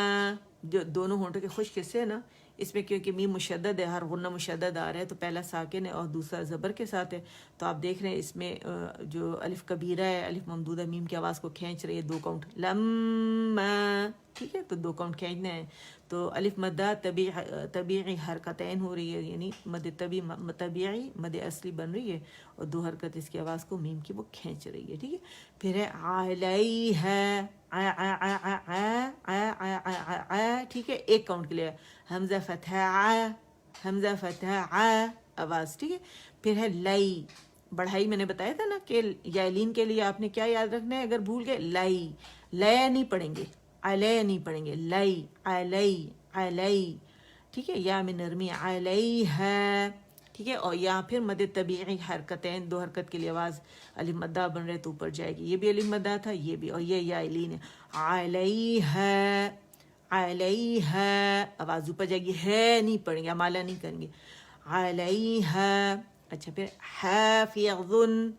جو دونوں ہونٹوں کے خشک حصے ہیں نا اس میں کیونکہ میم مشدد ہے, ہر غنہ مشدد آ رہا ہے تو پہلا ساکن ہے اور دوسرا زبر کے ساتھ ہے, تو آپ دیکھ رہے ہیں اس میں جو الف کبیرہ ہے الف ممدودہ میم کی آواز کو کھینچ رہی ہے 2 کاؤنٹ لما, ٹھیک ہے. تو 2 کاؤنٹ کھینچنا ہے تو الف مدہ طبیعی حرکتین ہو رہی ہے, یعنی مد طبیعی مد اصلی بن رہی ہے اور 2 حرکت اس کی آواز کو میم کی وہ کھینچ رہی ہے, ٹھیک ہے. پھر ہے علیہ, ٹھیک ہے. ایک کاؤنٹ کے لیے حمزہ فتح حمزہ فتح آواز, ٹھیک ہے. پھر ہے لئی, بڑھائی میں نے بتایا تھا نا کہ یالین کے لیے آپ نے کیا یاد رکھنا ہے اگر بھول گئے, لئی لے نہیں پڑھیں گے, علیہ نہیں پڑھیں گے, لئی علی علی, ٹھیک ہے. یا میں نرمی علیہ, ٹھیک ہے. اور یہاں پھر مد طبیعی حرکتین 2 حرکت کے لیے آواز الف مدہ بن رہے تو اوپر جائے گی, یہ بھی الف مدہ تھا یہ بھی, اور یہ یالین ہے. علیہ علیہ آواز اوپر جائے گی, ہے نہیں پڑھیں گے, امالہ نہیں کریں گے. علیہ. اچھا پھر حافظن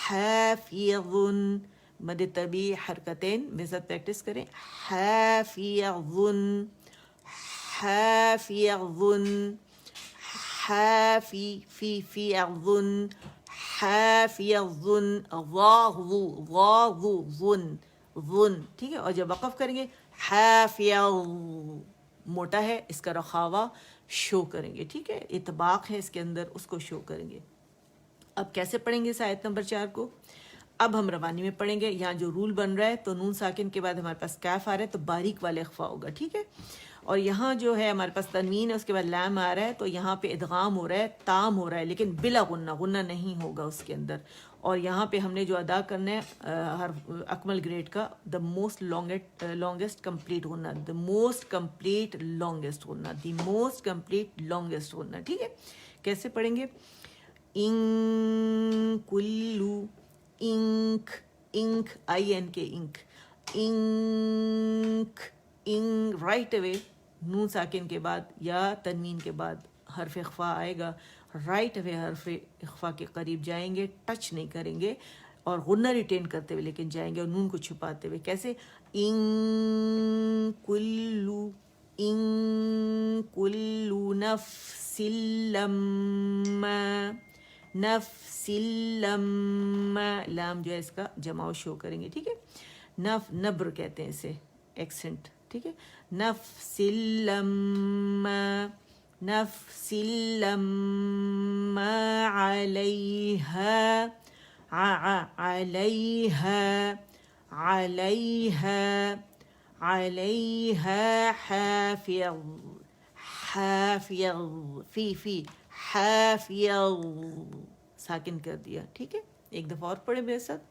حافظن مد طبیعی حرکتین میرے ساتھ پریکٹس کریں. حافظن حافظن حافی فی اظن حافظن ظن ظن, ٹھیک ہے. اور جب وقف کریں گے حافظ موٹا ہے اس کا رخاوہ شو کریں گے, ٹھیک ہے. اطباق ہے اس کے اندر اس کو شو کریں گے. اب کیسے پڑھیں گے اس آیت نمبر 4 کو؟ اب ہم روانی میں پڑھیں گے. یہاں جو رول بن رہا ہے تو نون ساکن کے بعد ہمارے پاس کیف آ رہا ہے تو باریک والے اخفا ہوگا, ٹھیک ہے. اور یہاں جو ہے ہمارے پاس تنوین ہے اس کے بعد لام آ رہا ہے تو یہاں پہ ادغام ہو رہا ہے, تام ہو رہا ہے لیکن بلا غنہ, غنہ نہیں ہوگا اس کے اندر. اور یہاں پہ ہم نے جو ادا کرنا ہے ہر اکمل گریڈ کا دا موسٹ لانگیسٹ کمپلیٹ غنہ, دا موسٹ کمپلیٹ لانگیسٹ غنہ, دی موسٹ کمپلیٹ لانگیسٹ غنہ, ٹھیک ہے. کیسے پڑھیں گے؟ ان کلو, انک انک آئی این کے انک, انک انک رائٹ اوے نون ساکن کے بعد یا تنوین کے بعد حرف اخفا آئے گا, رائٹ اوے حرف اخفا کے قریب جائیں گے, ٹچ نہیں کریں گے اور غنہ ریٹین کرتے ہوئے لیکن جائیں گے اور نون کو چھپاتے ہوئے. کیسے؟ ان کلو, ان کلو نفس لما, نفس لما, لام جو ہے اس کا جماؤ شو کریں گے, ٹھیک ہے. نبر کہتے ہیں اسے, ایکسنٹ, ٹھیک ہے. نفس لما, نفس لما علیہا, علیہا علیہا علیہا حافظ, حافظ فی حافظ ساکن کر دیا, ٹھیک ہے. ایک دفعہ اور پڑھے میرے ساتھ.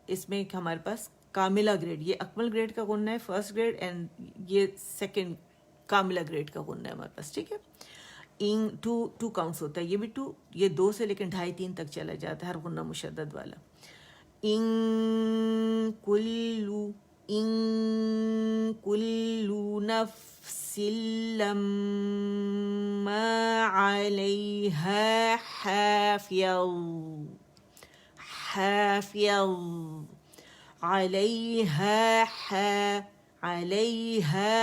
اس میں ہمارے پاس کاملہ گریڈ, یہ اکمل گریڈ کا غنہ ہے فرسٹ گریڈ, اینڈ یہ سیکنڈ کاملہ گریڈ کا غنہ ہے ہمارے پاس, ٹھیک ہے. ٹو کاؤنٹس ہوتا ہے, یہ بھی 2, یہ 2 سے لیکن 2.5-3 تک چلا جاتا ہے ہر غنہ مشدد والا. ان کلو, ان کلو نفس لما علیہا حافظ, حافظ علیہا علیہا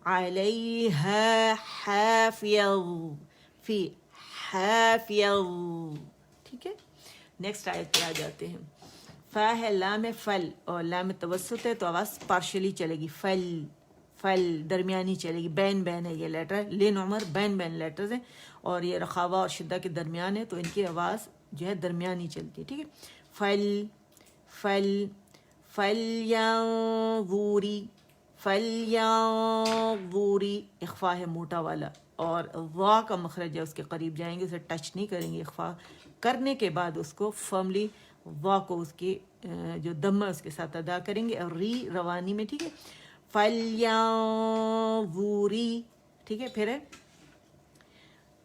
علیہا حافظ فی حافظ, ٹھیک ہے. نیکسٹ آیت پہ آ جاتے ہیں. فا ہے لام ہے فل, اور لام توسط ہے تو آواز پارشلی چلے گی, فل فل درمیانی چلے گی. بین بین ہے یہ لیٹر, لین عمر بین بین لیٹرز ہیں, اور یہ رخاوہ اور شدہ کے درمیان ہے, تو ان کی آواز جو ہے درمیانی چلتی ہے. ٹھیک ہے, فل فل فلیانظوری, فلیانظوری اخفا ہے موٹا والا, اور وا کا مخرج ہے اس کے قریب جائیں گے, اسے ٹچ نہیں کریں گے. اخفا کرنے کے بعد اس کو فرملی وا کو اس کی جو دم ہے اس کے ساتھ ادا کریں گے, اور ری روانی میں. ٹھیک ہے, فلیانظوری. ٹھیک ہے, پھر ہے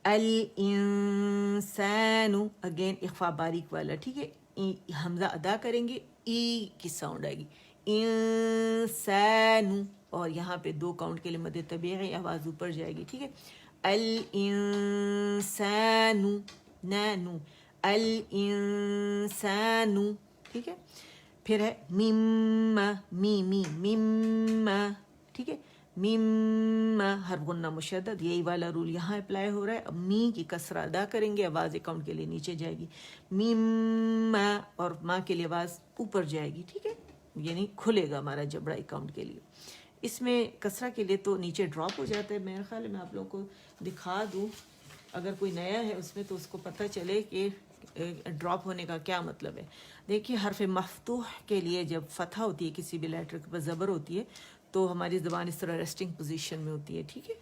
الانسان, اگین اخفا باریک والا. ٹھیک ہے, حمزہ ادا کریں گے, ای کی ساؤنڈ آئے گی, انسان, اور یہاں پہ 2 کاؤنٹ کے لیے مد طبیعی آواز اوپر جائے گی. ٹھیک ہے, الانسان نانو, الانسان. ٹھیک ہے, پھر ہے مما, می می مما. ٹھیک ہے, مما حرف غنہ مشدد, یہی والا رول یہاں اپلائی ہو رہا ہے. اب می کی کسرہ ادا کریں گے, آواز اکاؤنٹ کے لیے نیچے جائے گی, مما, اور ماں کے لیے آواز اوپر جائے گی. ٹھیک ہے, یعنی کھلے گا ہمارا جبڑا اکاؤنٹ کے لیے. اس میں کسرہ کے لیے تو نیچے ڈراپ ہو جاتا ہے. میرے خیال میں آپ لوگوں کو دکھا دوں, اگر کوئی نیا ہے اس میں تو اس کو پتہ چلے کہ ڈراپ ہونے کا کیا مطلب ہے. دیکھیے, حرف مفتوح کے لیے جب فتح ہوتی ہے, کسی بھی لیٹر کے پاس زبر ہوتی ہے, تو ہماری زبان اس طرح ریسٹنگ پوزیشن میں ہوتی ہے. ٹھیک ہے,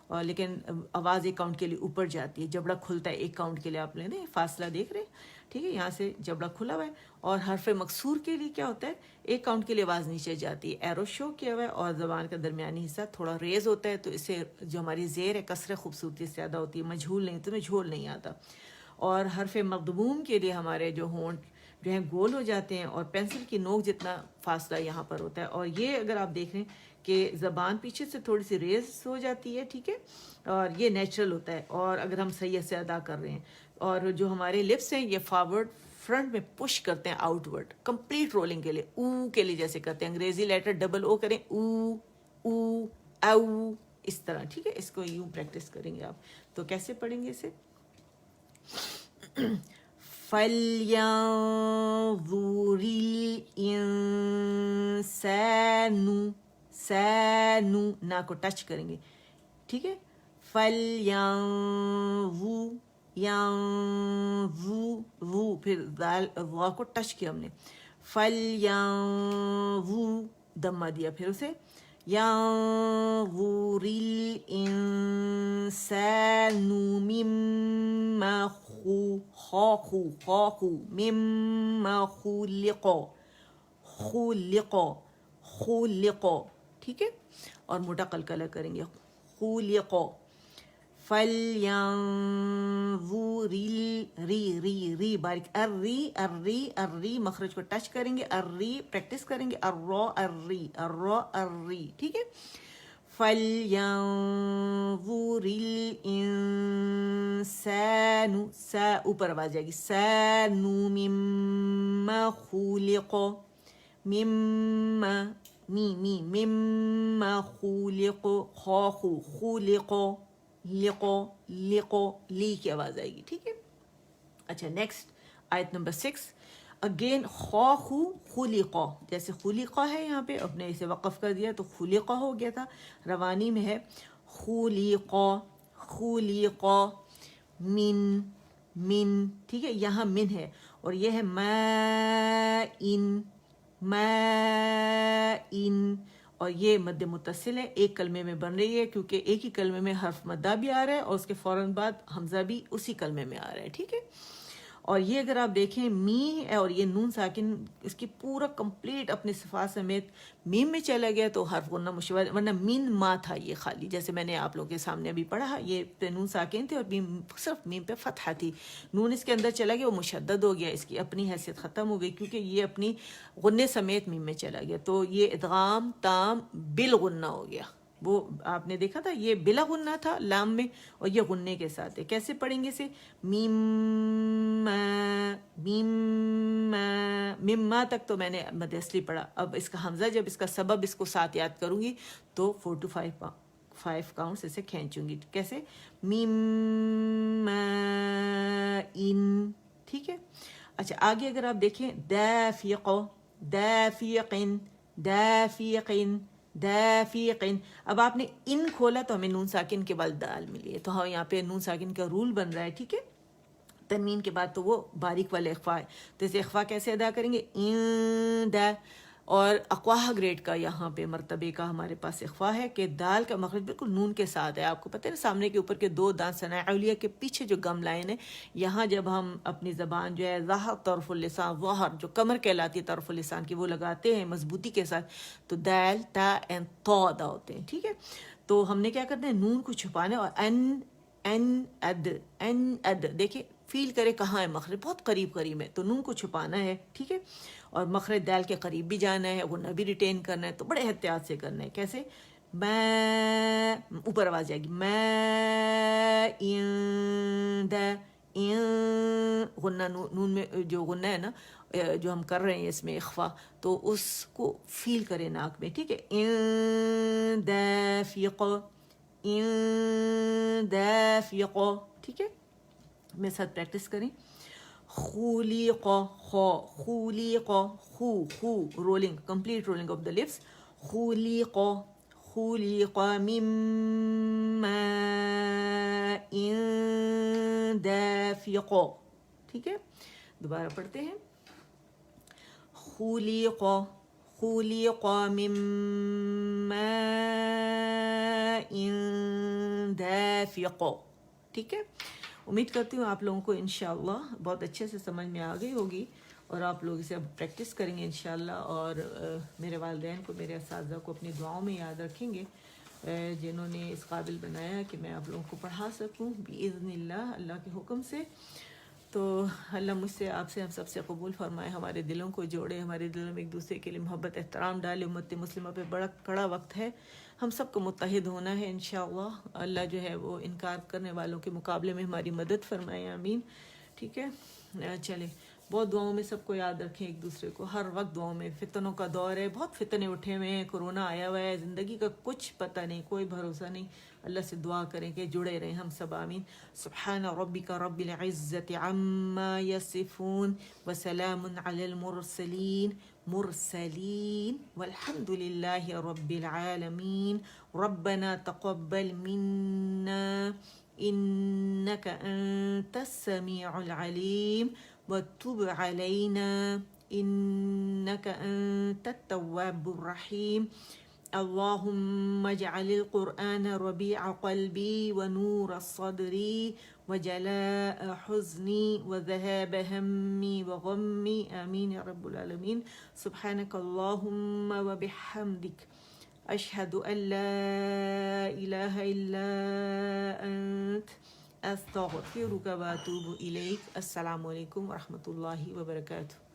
اور لیکن آواز ایک کاؤنٹ کے لیے اوپر جاتی ہے, جبڑا کھلتا ہے ایک کاؤنٹ کے لیے. آپ نے فاصلہ دیکھ رہے ہیں. ٹھیک ہے, یہاں سے جبڑا کھلا ہوا ہے. اور حرف مکسور کے لیے کیا ہوتا ہے, ایک کاؤنٹ کے لیے آواز نیچے جاتی ہے, ایرو شو کیا ہوا ہے, اور زبان کا درمیانی حصہ تھوڑا ریز ہوتا ہے, تو اسے جو ہماری زیر ہے کسر خوبصورتی سے زیادہ ہوتی ہے. مجھول نہیں, تمہیں جھول نہیں آتا. اور حرف مضموم کے لیے ہمارے جو ہونٹ جو ہیں گول ہو جاتے ہیں, اور پینسل کی نوک جتنا فاصلہ یہاں پر ہوتا ہے. اور یہ اگر آپ دیکھ رہے ہیں کہ زبان پیچھے سے تھوڑی سی ریز ہو جاتی ہے. ٹھیک ہے, اور یہ نیچرل ہوتا ہے, اور اگر ہم صحیح سے ادا کر رہے ہیں. اور جو ہمارے لپس ہیں یہ فارورڈ فرنٹ میں پش کرتے ہیں آؤٹ ورڈ, کمپلیٹ رولنگ کے لیے, او کے لیے جیسے کرتے ہیں. انگریزی لیٹر ڈبل او کریں, او او او, اس طرح. ٹھیک ہے, اس کو یوں پریکٹس کریں گے آپ. تو کیسے پڑھیں گے اسے, فَلْيَنظُرِ الْإِنسَانُ, سانو نا کو ٹچ کریں گے. ٹھیک ہے, فَلْيَنظُ, ینظُ, وو, پھر دال وا کو ٹچ کیا ہم نے, فَلْيَنظُ دمہ دیا, پھر اسے يَنظُرِ الْإِنسَانُ مِمَّا خَلَقَ, مِمَّا خُلِقَ, خُلِقَ. ٹھیک ہے, اور موٹا قلقلہ کریں گے, خُلِقَ. فَلْيَنظُرِ ری باریک, الری مخرج کو ٹچ کریں گے, الری پریکٹس کریں گے, الری. ٹھیک ہے, فَلْيَنظُرِ الْإِنسَانُ, سا اوپر آواز جائے گی, سانو مِمَّا خُلِقَ, مِمَّا مِمَّا خُلِقَ, خُلِقَ, لقو لی کی آواز آئے گی. ٹھیک ہے, اچھا نیکسٹ آیت نمبر 6. اگین خلقہ, جیسے خلقہ ہے یہاں پہ, اب نے اسے وقف کر دیا تو خلقہ ہو گیا تھا. روانی میں ہے خلقہ من. ٹھیک ہے, یہاں من ہے, اور یہ ہے مَائِن, اور یہ مد متصل ہے, ایک کلمے میں بن رہی ہے, کیونکہ ایک ہی کلمے میں حرف مدہ بھی آ رہا ہے, اور اس کے فوراً بعد حمزہ بھی اسی کلمے میں آ رہا ہے. ٹھیک ہے, اور یہ اگر آپ دیکھیں می ہے, اور یہ نون ساکن اس کی پورا کمپلیٹ اپنے صفات سمیت میم میں چلا گیا, تو حرف غنہ مشدد, ورنہ مین ما تھا یہ خالی, جیسے میں نے آپ لوگوں کے سامنے ابھی پڑھا, یہ پہ نون ساکن تھے, اور صرف میم پہ فتحہ تھی. نون اس کے اندر چلا گیا, وہ مشدد ہو گیا, اس کی اپنی حیثیت ختم ہو گئی, کیونکہ یہ اپنی غنے سمیت میم میں چلا گیا. تو یہ ادغام تام بالغنہ ہو گیا. وہ آپ نے دیکھا تھا یہ بلا غنہ تھا لام میں, اور یہ غنے کے ساتھ ہے. کیسے پڑھیں گے اسے, مما تک تو میں نے مد اصلی پڑھا. اب اس کا حمزہ جب اس کا سبب اس کو ساتھ یاد کروں گی تو 4 to 5 کاؤنٹس اسے کھینچوں گی. کیسے, مما ان. ٹھیک ہے, اچھا آگے اگر آپ دیکھیں دافق, دافق. اب آپ نے ان کھولا تو ہمیں نون ساکن کے بعد دال ملی ہے، تو ہاں یہاں پہ نون ساکن کا رول بن رہا ہے، ٹھیک ہے. تنوین کے بعد تو وہ باریک والا اخفا ہے، تو اسے اخفا کیسے ادا کریں گے؟ ان دا. اور اقواہ گریڈ کا یہاں پہ مرتبے کا ہمارے پاس اخفا ہے کہ دال کا مخرج بالکل نون کے ساتھ ہے. آپ کو پتہ ہے نا سامنے کے اوپر کے دو دانت ثناء علیہ کے پیچھے جو گم لائن ہے، یہاں جب ہم اپنی زبان جو ہے ظاہر طرف اللسان، ظاہر جو کمر کہلاتی ہے طرف اللسان کی، وہ لگاتے ہیں مضبوطی کے ساتھ، تو دال تا اینڈ تو ادا ہوتے ہیں، ٹھیک ہے. تو ہم نے کیا کرنا ہے؟ نون کو چھپانا ہے، اور این اد دیکھیں فیل کرے کہاں ہے مخرج، بہت قریب قریب ہے، تو نون کو چھپانا ہے، ٹھیک ہے. اور مخرج دال کے قریب بھی جانا ہے، غنہ بھی ریٹین کرنا ہے، تو بڑے احتیاط سے کرنا ہے. کیسے؟ میں اوپر آواز جائے گی، میں غنہ نون میں جو غنہ ہے نا جو ہم کر رہے ہیں اس میں اخفا، تو اس کو فیل کرے ناک میں، ٹھیک ہے. دافق دافق، ٹھیک ہے. میرے ساتھ پریکٹس کریں. خلیق خو خلیق خو rolling, complete rolling of the lips. خلیق خلیق من ماء دافق، ٹھیک ہے. دوبارہ پڑھتے ہیں. خلیق خلیق من ماء دافق، ٹھیک ہے. امید کرتی ہوں آپ لوگوں کو انشاءاللہ بہت اچھے سے سمجھ میں آ گئی ہوگی، اور آپ لوگ اسے اب پریکٹس کریں گے انشاءاللہ. اور میرے والدین کو، میرے اساتذہ کو اپنی دعاؤں میں یاد رکھیں گے، جنہوں نے اس قابل بنایا کہ میں آپ لوگوں کو پڑھا سکوں بإذن اللہ، اللہ کے حکم سے. تو اللہ مجھ سے، آپ سے، ہم سب سے قبول فرمائے، ہمارے دلوں کو جوڑے، ہمارے دلوں میں ایک دوسرے کے لیے محبت احترام ڈالے. امت مسلمہ پہ بڑا کڑا وقت ہے، ہم سب کو متحد ہونا ہے انشاءاللہ. اللہ جو ہے وہ انکار کرنے والوں کے مقابلے میں ہماری مدد فرمائے، آمین. ٹھیک ہے. چلیں، بہت دعاؤں میں سب کو یاد رکھیں، ایک دوسرے کو ہر وقت دعاؤں میں. فتنوں کا دور ہے، بہت فتنے اٹھے ہوئے ہیں، کورونا آیا ہوا ہے، زندگی کا کچھ پتہ نہیں، کوئی بھروسہ نہیں. اللہ سے دعا کریں کہ جڑے رہیں ہم سب، آمین. سبحان ربک رب العزت عما یصفون وسلام علی المرسلین والحمد للہ رب العالمین. ربنا تقبل منا انك انت السميع العليم وتب علينا انك انت التواب الرحيم. اللهم اجعل القرآن ربيع قلبي ونور صدري وجلاء حزني وذهاب همي وغمي، آمين يا رب العالمين. سبحانك اللهم وبحمدك أشهد أن لا إله إلا أنت أستغفرك وأتوب إليك. السلام عليكم ورحمة الله وبركاته.